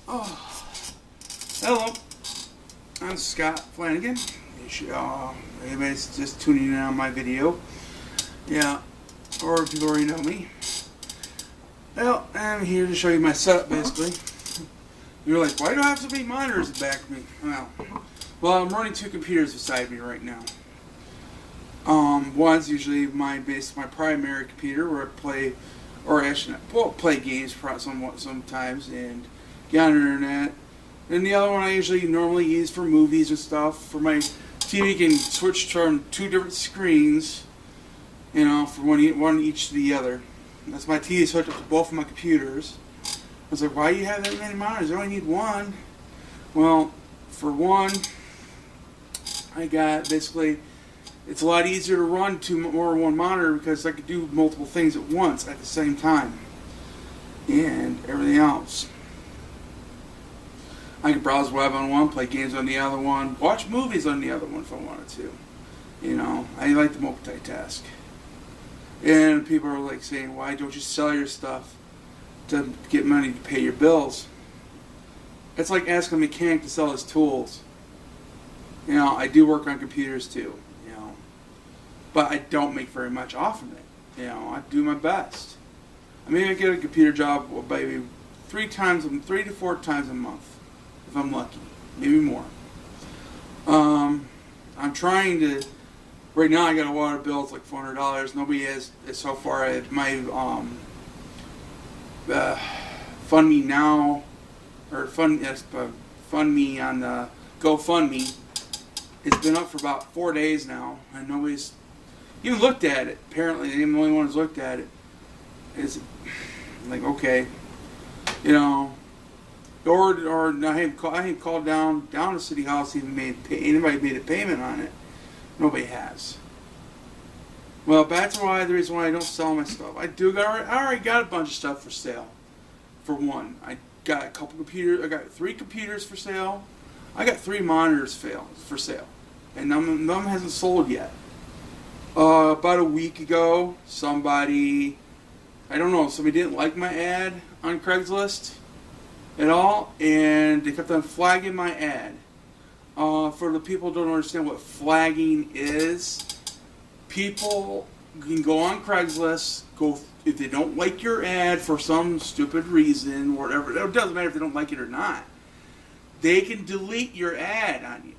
Oh, hello, I'm Scott Flanagan. Anybody's just tuning in on my video. Yeah, or people already know me. Well, I'm here to show you my setup, basically. You're like, why do I have so many monitors in the back of me? Well, I'm running two computers beside me right now. One's usually my primary computer where I play, or actually, play games sometimes and get on the internet. And the other one I usually normally use for movies and stuff. For my TV, can switch from two different screens, for one each to the other. That's my TV is hooked up to both of my computers. I was like, why do you have that many monitors? I only need one. Well, for one, I got basically, it's a lot easier to run more than one monitor because I could do multiple things at once at the same time. And everything else. I can browse web on one, play games on the other one, watch movies on the other one if I wanted to. I like to multitask. And people are like saying, why don't you sell your stuff to get money to pay your bills? It's like asking a mechanic to sell his tools. I do work on computers too, but I don't make very much off of it. I do my best. I maybe get a computer job maybe 3 to 4 times a month. If I'm lucky, maybe more. I'm trying to. Right now, I got a water bill. It's like $400. Nobody has so far. My Fund Me Now or Fund Me on the GoFundMe. It's been up for about 4 days now, and nobody's even looked at it. Apparently, I'm the only one who's looked at it. It's like, okay, Or I haven't called down to City Hall, even anybody made a payment on it. Nobody has. Well, that's the reason why I don't sell my stuff. I already got a bunch of stuff for sale. For one, I got a couple computers. I got 3 computers for sale. I got 3 monitors for sale, and none of them hasn't sold yet. About a week ago, somebody didn't like my ad on Craigslist at all, and they kept on flagging my ad. For the people who don't understand what flagging is, people can go on Craigslist, if they don't like your ad for some stupid reason, whatever, it doesn't matter if they don't like it or not, they can delete your ad on you.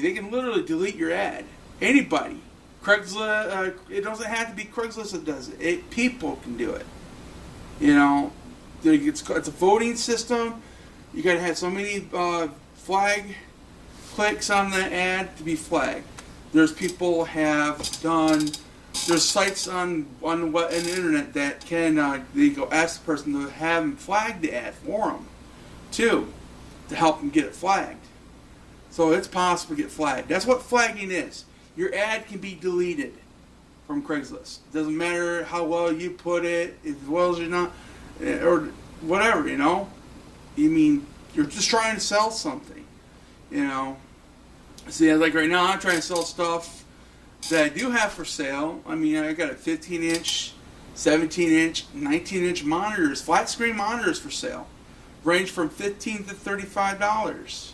They can literally delete your ad. Anybody. Craigslist, it doesn't have to be Craigslist that does it. People can do it. It's a voting system. You got to have so many flag clicks on the ad to be flagged. There's sites on the internet that can they go ask the person to have them flag the ad for them too, to help them get it flagged. So it's possible to get flagged. That's what flagging is. Your ad can be deleted from Craigslist. It doesn't matter how well you put it, as well as you're not, or whatever, you're just trying to sell something, See, like right now, I'm trying to sell stuff that I do have for sale. I got a 15-inch, 17-inch, 19-inch monitors, flat screen monitors for sale. Range from $15 to $35.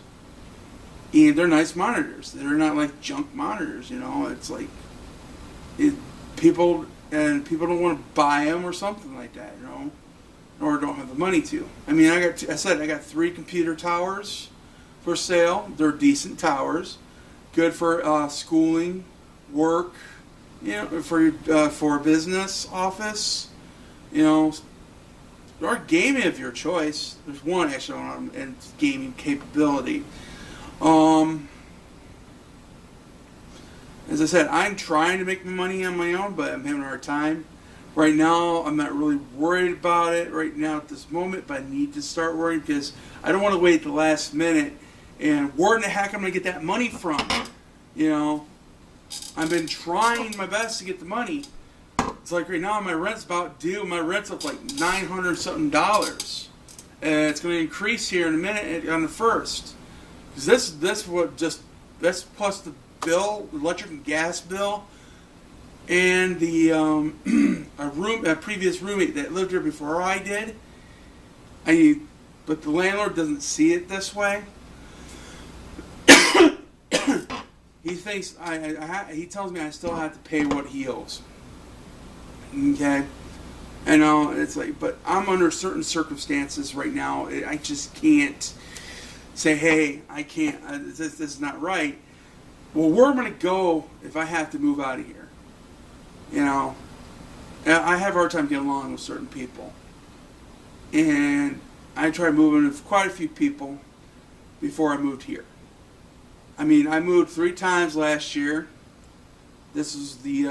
And they're nice monitors. They're not like junk monitors, It's like people don't want to buy them or something like that, or don't have the money to. I got 3 computer towers for sale. They're decent towers, good for schooling, work, for a business office, or gaming of your choice. There's one actually on and gaming capability. As I said, I'm trying to make money on my own, but I'm having a hard time. Right now, I'm not really worried about it right now at this moment, but I need to start worrying because I don't want to wait the last minute and where in the heck I'm going to get that money from? I've been trying my best to get the money. It's like right now my rent's about due. My rent's up like $900 something. And it's going to increase here in a minute on the 1st. Because that's plus the bill, electric and gas bill, and the a previous roommate that lived here before I did. but the landlord doesn't see it this way. He thinks he tells me I still have to pay what he owes. Okay, I know it's like, but I'm under certain circumstances right now. I just can't say, hey, I can't. This is not right. Well, where am I going to go if I have to move out of here? You know, I have a hard time getting along with certain people, and I tried moving with quite a few people before I moved here. I mean, I moved 3 times last year. This is the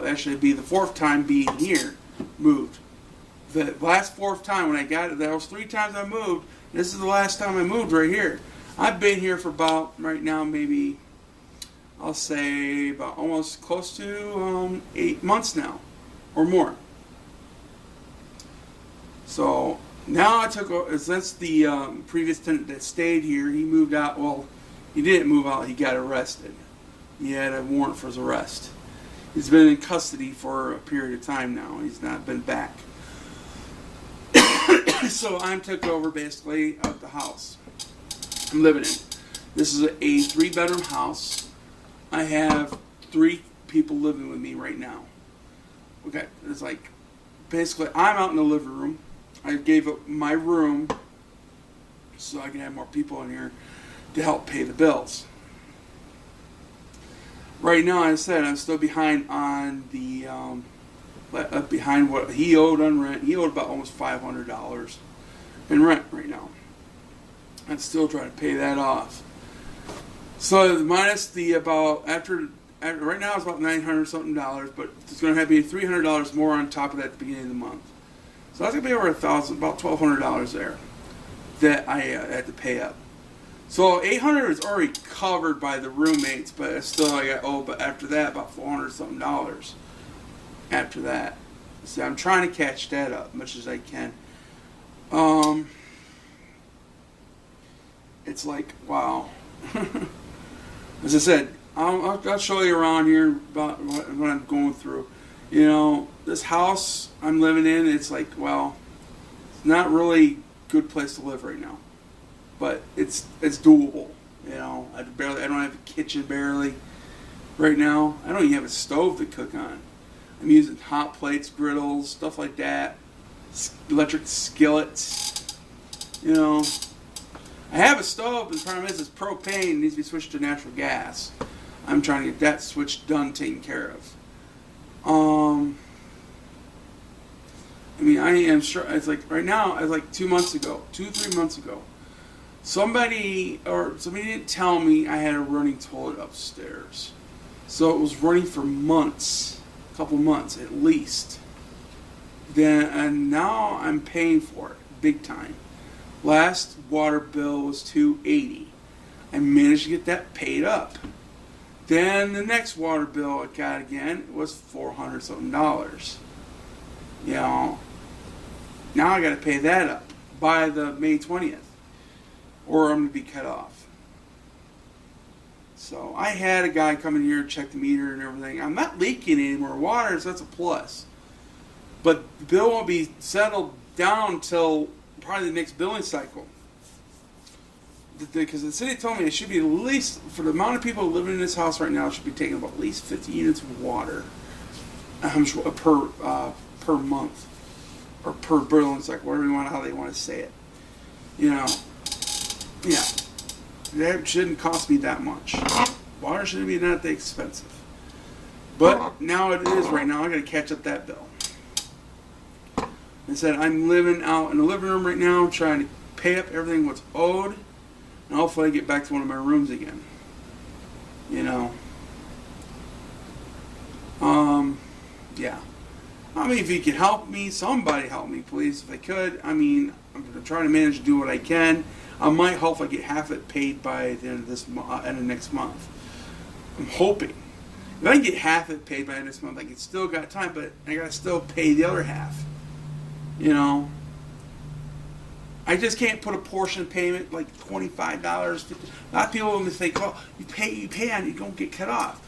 actually it'd be the 4th time being here, moved. The last 4th time when I got it, that was 3 times I moved. This is the last time I moved right here. I've been here for about, right now, maybe, I'll say about almost close to 8 months now, or more. So now I took over, since the previous tenant that stayed here, he moved out. Well, he didn't move out, he got arrested. He had a warrant for his arrest. He's been in custody for a period of time now. He's not been back. So I took over basically of the house I'm living in. This is a 3-bedroom house. I have 3 people living with me right now. Okay, it's like basically I'm out in the living room. I gave up my room so I can have more people in here to help pay the bills. Right now, as I said, I'm still behind on the behind what he owed on rent. He owed about almost $500 in rent right now. I'm still trying to pay that off. So minus the about after right now it's about $900 something, but it's going to have to be $300 more on top of that at the beginning of the month. So that's going to be over $1,000, about $1,200 there that I had to pay up. So $800 is already covered by the roommates, but still I got but after that about $400 something after that. So I'm trying to catch that up as much as I can. It's like, wow. As I said, I'll show you around here about what I'm going through. You know, this house I'm living in, it's like, well, it's not really a good place to live right now. But it's doable, you know. I don't have a kitchen barely right now. I don't even have a stove to cook on. I'm using hot plates, griddles, stuff like that, electric skillets, you know. I have a stove, but the problem is it's propane. It needs to be switched to natural gas. I'm trying to get that switch done, taken care of. I mean, I am sure. It's like right now. It's like 3 months ago. Somebody didn't tell me I had a running toilet upstairs. So it was running for months, a couple months at least. And now I'm paying for it big time. Last water bill was $280. I managed to get that paid up. Then the next water bill I got again was $400 something. You know, now I got to pay that up by the May 20th. Or I'm going to be cut off. So I had a guy come in here and check the meter and everything. I'm not leaking any more water, so that's a plus. But the bill won't be settled down until probably the next billing cycle. Because the city told me it should be at least, for the amount of people living in this house right now, it should be taking about at least 50 units of water per month. Or per billing cycle, whatever how they want to say it. You know. Yeah, that shouldn't cost me that much. Water shouldn't be that expensive. But now it is right now. I got to catch up that bill. I said I'm living out in the living room right now, trying to pay up everything what's owed, and hopefully I get back to one of my rooms again. You know. Yeah. I mean, if you could help me, somebody help me, please, if they could. I mean, I'm going to try to manage to do what I can. I might hope I get half it paid by the end of this end of next month. I'm hoping. If I can get half it paid by the end of this month, I can still got time, but I got to still pay the other half. You know, I just can't put a portion payment like $25, $50. A lot of people will think, "Oh, you pay on, you don't get cut off."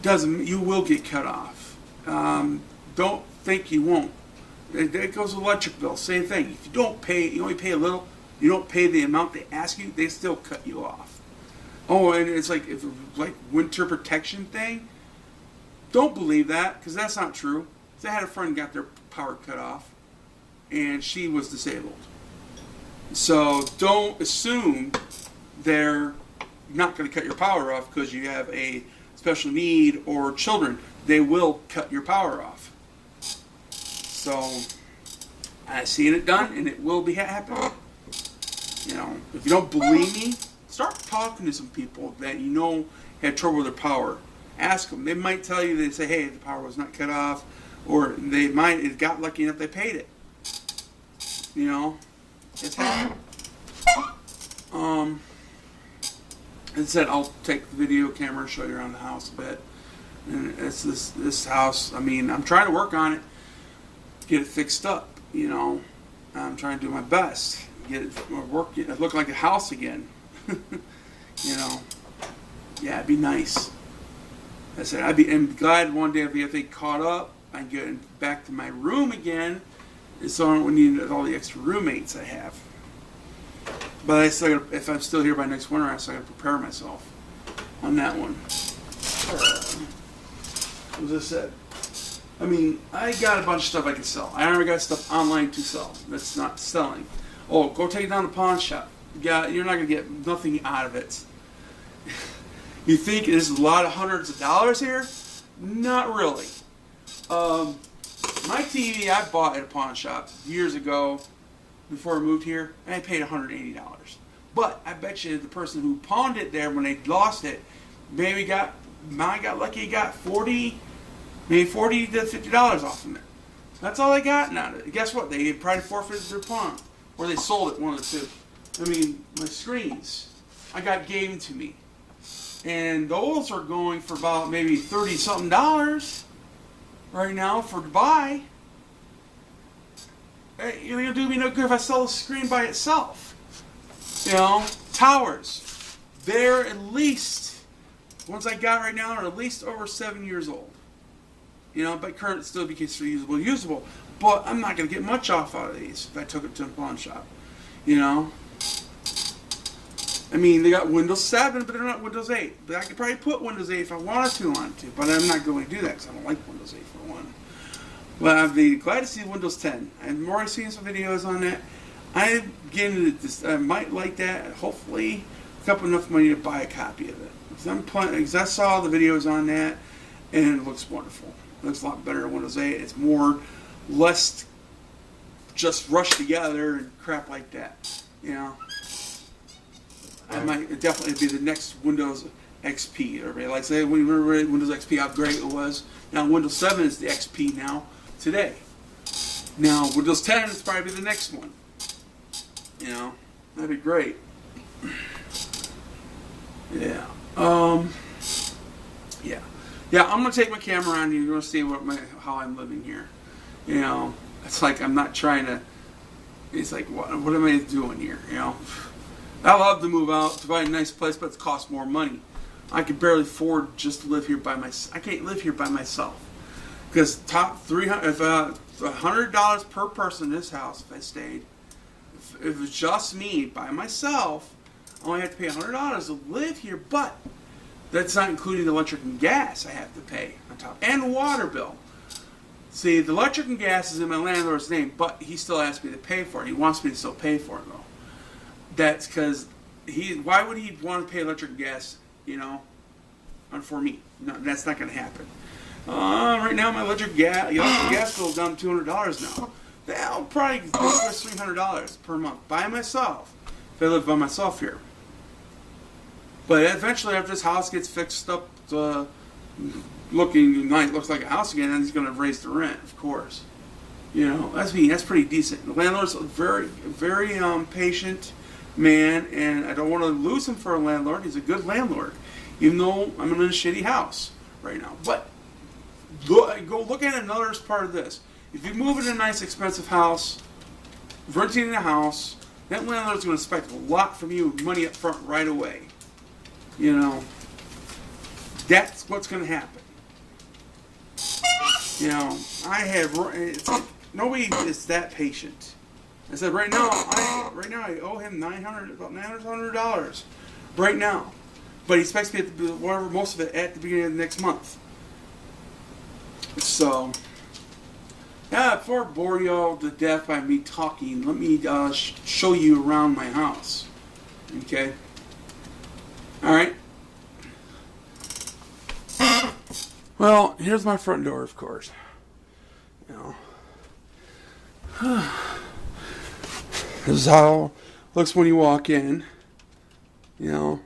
You will get cut off. Don't think you won't. It goes with electric bill. Same thing. If you don't pay, you only pay a little. You don't pay the amount they ask you. They still cut you off. Oh, and it's like if like winter protection thing. Don't believe that because that's not true. I had a friend got their power cut off, and she was disabled. So don't assume they're not going to cut your power off because you have a special need or children. They will cut your power off. So I've seen it done, and it will be happening. You know, if you don't believe me, start talking to some people that you know had trouble with their power. Ask them. They might tell you. They say, "Hey, the power was not cut off," or they might. It got lucky enough they paid it. You know, it's happened. As I said, I'll take the video camera and show you around the house a bit. And it's this house. I mean, I'm trying to work on it, get it fixed up. You know, I'm trying to do my best, get it look like a house again. You know, yeah, it'd be nice. I said I'm glad one day I'll be caught up. I can get back to my room again, so I don't need all the extra roommates I have. But I still gotta, if I'm still here by next winter, I still got to prepare myself on that one. As I said, I mean, I got a bunch of stuff I can sell. I already got stuff online to sell. That's not selling. Oh, go take it down to the pawn shop. Yeah, you're not gonna get nothing out of it. You think there's a lot of hundreds of dollars here? Not really. My TV I bought at a pawn shop years ago before I moved here, and I paid $180. But I bet you the person who pawned it there when they lost it, maybe got lucky, he got $40 to $50 off of it. That's all they got out of it. Guess what? They probably forfeited their pawn, or they sold it, one of the two. I mean, my screens, I got given to me. And those are going for about maybe $30-something right now to buy. You're going to do me no good if I sell the screen by itself. You know, towers. They're at least, ones I got right now are at least over 7 years old. You know, but current still be considered usable. But I'm not going to get much off out of these if I took it to a pawn shop. You know? I mean, they got Windows 7, but they're not Windows 8. But I could probably put Windows 8 if I wanted to, but I'm not going to do that because I don't like Windows 8 for one. But I'd be glad to see Windows 10. I'm already seeing some videos on that. I'm getting this. I might like that. Hopefully, up enough money to buy a copy of it. Because I saw the videos on that, and it looks wonderful. It looks a lot better than Windows 8. It's less just rushed together and crap like that. You know. I might definitely be the next Windows XP. Everybody likes to say Windows XP how great it was. Now Windows 7 is the XP now today. Now Windows 10 is probably the next one. You know, that'd be great. Yeah. Yeah. I'm gonna take my camera on you. You're gonna see how I'm living here. You know, it's like I'm not trying to. It's like what am I doing here? You know. I love to move out to buy a nice place, but it costs more money. I can barely afford just to live here by myself. I can't live here by myself because $100 per person in this house if I stayed. If it was just me by myself, I only have to pay $100 to live here, but that's not including the electric and gas I have to pay on top, and the water bill. See, the electric and gas is in my landlord's name, but he still asks me to pay for it. He wants me to still pay for it though. That's because why would he want to pay electric and gas, you know, for me? No, that's not going to happen. Right now, my electric gas bill is down to $200 now. That'll probably cost $300 per month by myself if I live by myself here. But eventually, after this house gets fixed up, looking nice, looks like a house again, then he's going to raise the rent, of course. You know, that's pretty decent. The landlord's very, very patient man, and I don't want to lose him for a landlord. He's a good landlord, even though I'm in a shitty house right now. But go look at another part of this. If you move in a nice, expensive house, renting a house, that landlord's going to expect a lot from you, money up front right away. You know, that's what's going to happen. You know, nobody is that patient. I said right now I owe him about $900 right now, but he expects me to whatever most of it at the beginning of the next month. So yeah, before I bore you all to death by me talking, let me show you around my house. Okay. All right. Well, here's my front door, of course. You know, this is how it looks when you walk in. You know,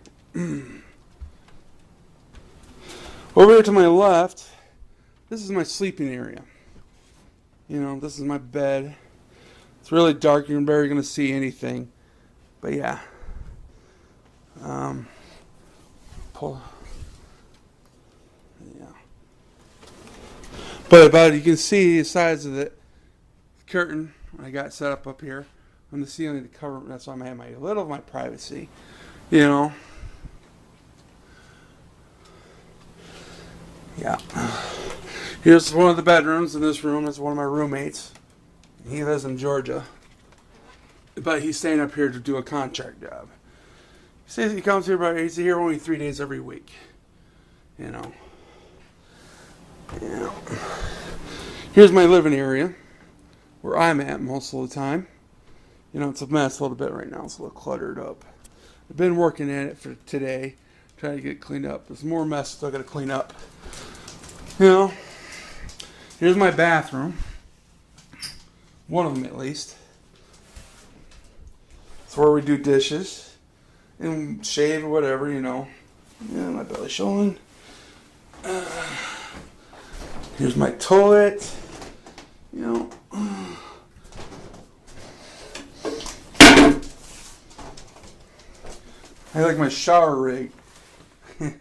over here to my left, this is my sleeping area. You know, this is my bed. It's really dark. You're barely going to see anything. But yeah. Pull. Yeah. But about you can see the sides of the curtain I got set up here on the ceiling to cover. That's why I have my little of my privacy. You know. Yeah. Here's one of the bedrooms in this room. That's one of my roommates. He lives in Georgia. But he's staying up here to do a contract job. He says he comes here, but he's here only 3 days every week. You know. Yeah. Here's my living area, where I'm at most of the time. You know, it's a mess a little bit right now. It's a little cluttered up. I've been working at it for today, trying to get it cleaned up. There's more mess still got to clean up. You know. Here's my bathroom. One of them, at least. It's where we do dishes and shave or whatever, you know. Yeah, my belly showing. Here's my toilet. You know. I like my shower rig. I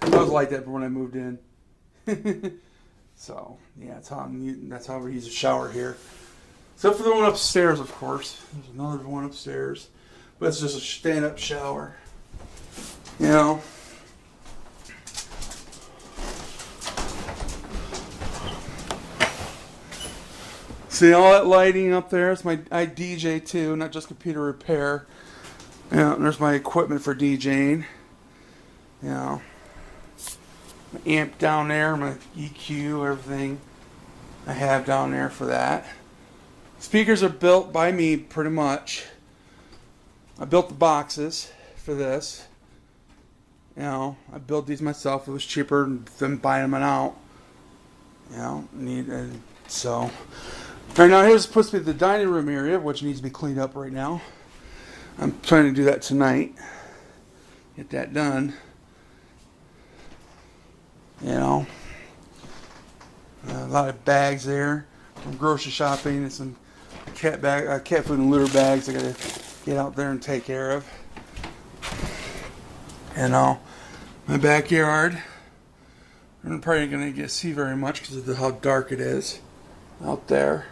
was like that when I moved in. So, yeah, that's how we use a shower here. Except for the one upstairs, of course. There's another one upstairs. But it's just a stand-up shower. You know. See all that lighting up there? It's I DJ too, not just computer repair. Yeah, and there's my equipment for DJing. You know. My amp down there, my EQ, everything I have down there for that. Speakers are built by me pretty much. I built the boxes for this. You know, I built these myself. It was cheaper than buying them out. You know, so right now here's supposed to be the dining room area, which needs to be cleaned up right now. I'm trying to do that tonight. Get that done. You know, a lot of bags there from grocery shopping and some cat food and litter bags I gotta get out there and take care of. You know, my backyard. I'm probably gonna get see very much because of how dark it is out there.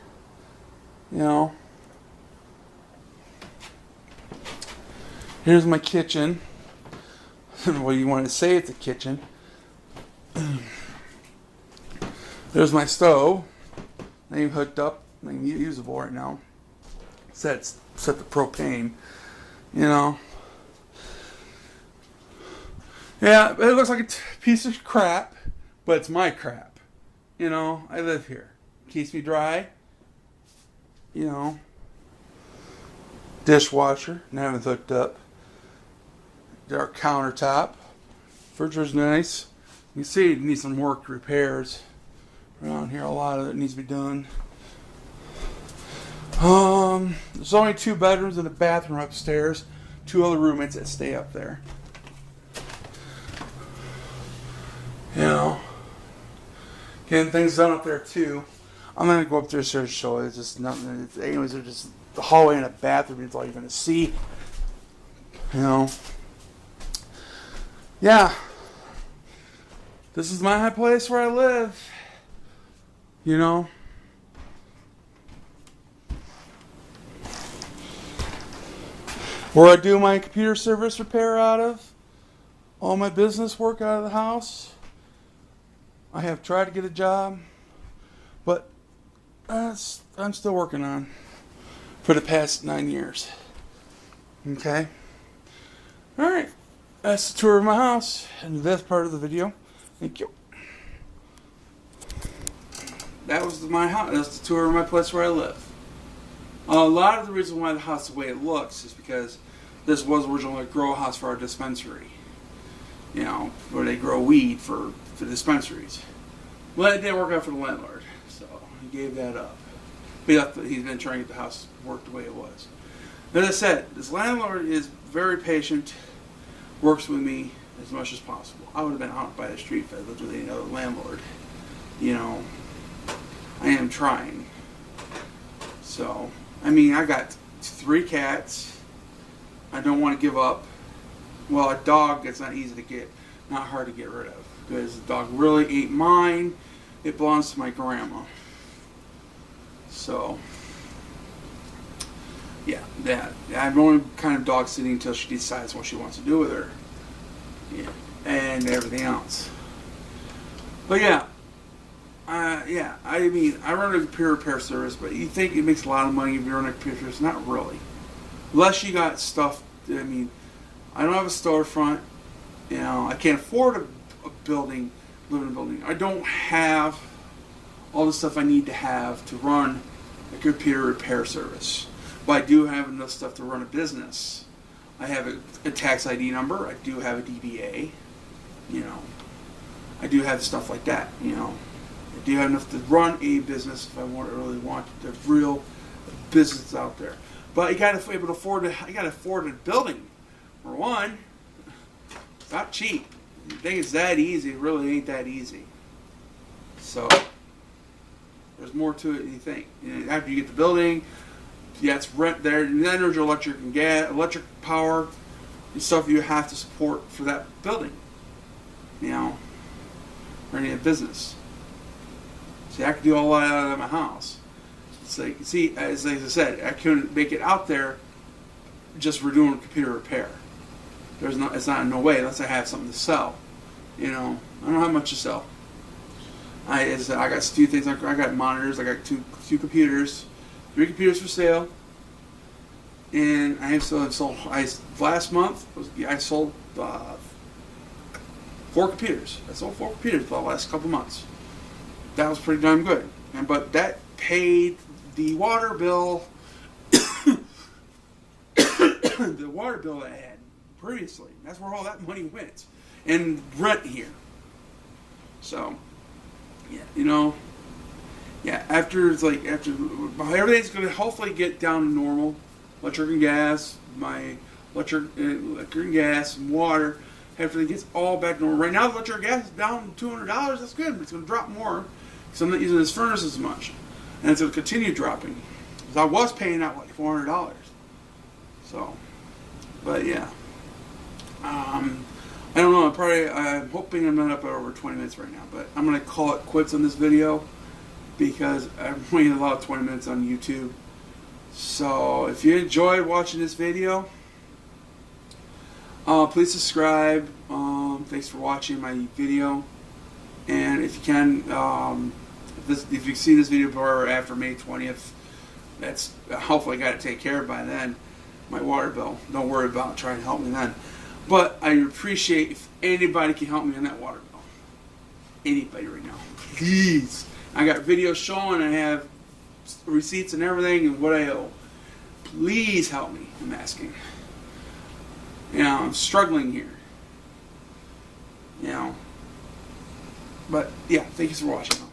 You know. Here's my kitchen. What do you want to say? It's a kitchen. There's my stove. I ain't hooked up. I ain't usable right now. Set the propane. You know. Yeah, it looks like a piece of crap, but it's my crap. You know, I live here. Keeps me dry. You know. Dishwasher. I haven't hooked up. Our countertop. Refrigerator's nice. You can see it needs some work, repairs. Around here, a lot of it needs to be done. There's only 2 bedrooms and a bathroom upstairs. 2 other roommates that stay up there. You know. Getting things done up there too. I'm gonna go up there to show it. It's just nothing. Anyways, they're just the hallway and a bathroom. It's all you're gonna see. You know. Yeah. This is my place where I live. You know. Where I do my computer service repair out of. All my business work out of the house. I have tried to get a job. But I'm still working on for the past 9 years. Okay. All right. That's the tour of my house and the best part of the video. Thank you. That was my house. That's the tour of my place where I live. A lot of the reason why the house the way it looks is because this was originally a grow house for our dispensary. You know, where they grow weed for dispensaries. Well, it didn't work out for the landlord, so he gave that up. But he's been trying to get the house to work the way it was. As I said, this landlord is very patient, works with me as much as possible. I would have been out by the street if I lived with any other landlord. You know, I am trying. So, I mean, I got 3 cats. I don't want to give up. Well, a dog, it's not easy to get, not hard to get rid of. Because the dog really ain't mine. It belongs to my grandma. So, yeah, I'm only kind of dog sitting until she decides what she wants to do with her. Yeah, and everything else. But yeah, I mean, I run a computer repair service, but you think it makes a lot of money if you run a computer service? Not really. Unless you got stuff, I mean, I don't have a storefront. You know, I can't afford a building, live in a building. I don't have all the stuff I need to have to run a computer repair service. But I do have enough stuff to run a business. I have a tax ID number. I do have a DBA. You know, I do have stuff like that. You know, I do have enough to run a business if I really want the real business out there. But you got to be able to afford it. You got to afford a building. For one, it's not cheap. You think it's that easy? It really ain't that easy. So there's more to it than you think. You know, after you get the building, yeah, it's rent there. And then there's your electric and gas, electric power, and stuff you have to support for that building. You know, running a business. See, I could do all that out of my house. It's like, see, as I said, I couldn't make it out there just for doing computer repair. It's not in no way unless I have something to sell. You know, I don't have much to sell. I got a few things. I got monitors. I got two computers, 3 computers for sale, and I have sold. Last month I sold 4 computers. I sold 4 computers for the last couple months. That was pretty darn good. But that paid the water bill. The water bill I had previously. That's where all that money went. And rent here. So, yeah, you know, yeah, after everything's going to hopefully get down to normal. Electric and gas, my electric and gas and water, everything gets all back to normal. Right now, the electric and gas is down $200. That's good, but it's going to drop more because I'm not using this furnace as much. And it's going to continue dropping. Because I was paying out like $400. So, but yeah. I don't know, I'm hoping I'm not up at over 20 minutes right now, but I'm going to call it quits on this video because I'm waiting a lot of 20 minutes on YouTube. So, if you enjoyed watching this video, please subscribe. Thanks for watching my video. And if you can, if you've seen this video before or after May 20th, that's hopefully I got it taken care of by then. My water bill. Don't worry about trying to help me then. But I appreciate if anybody can help me on that water bill. Anybody right now. Please. I got videos showing. I have receipts and everything and what I owe. Please help me. I'm asking. You know, I'm struggling here. You know. But, yeah. Thank you for watching.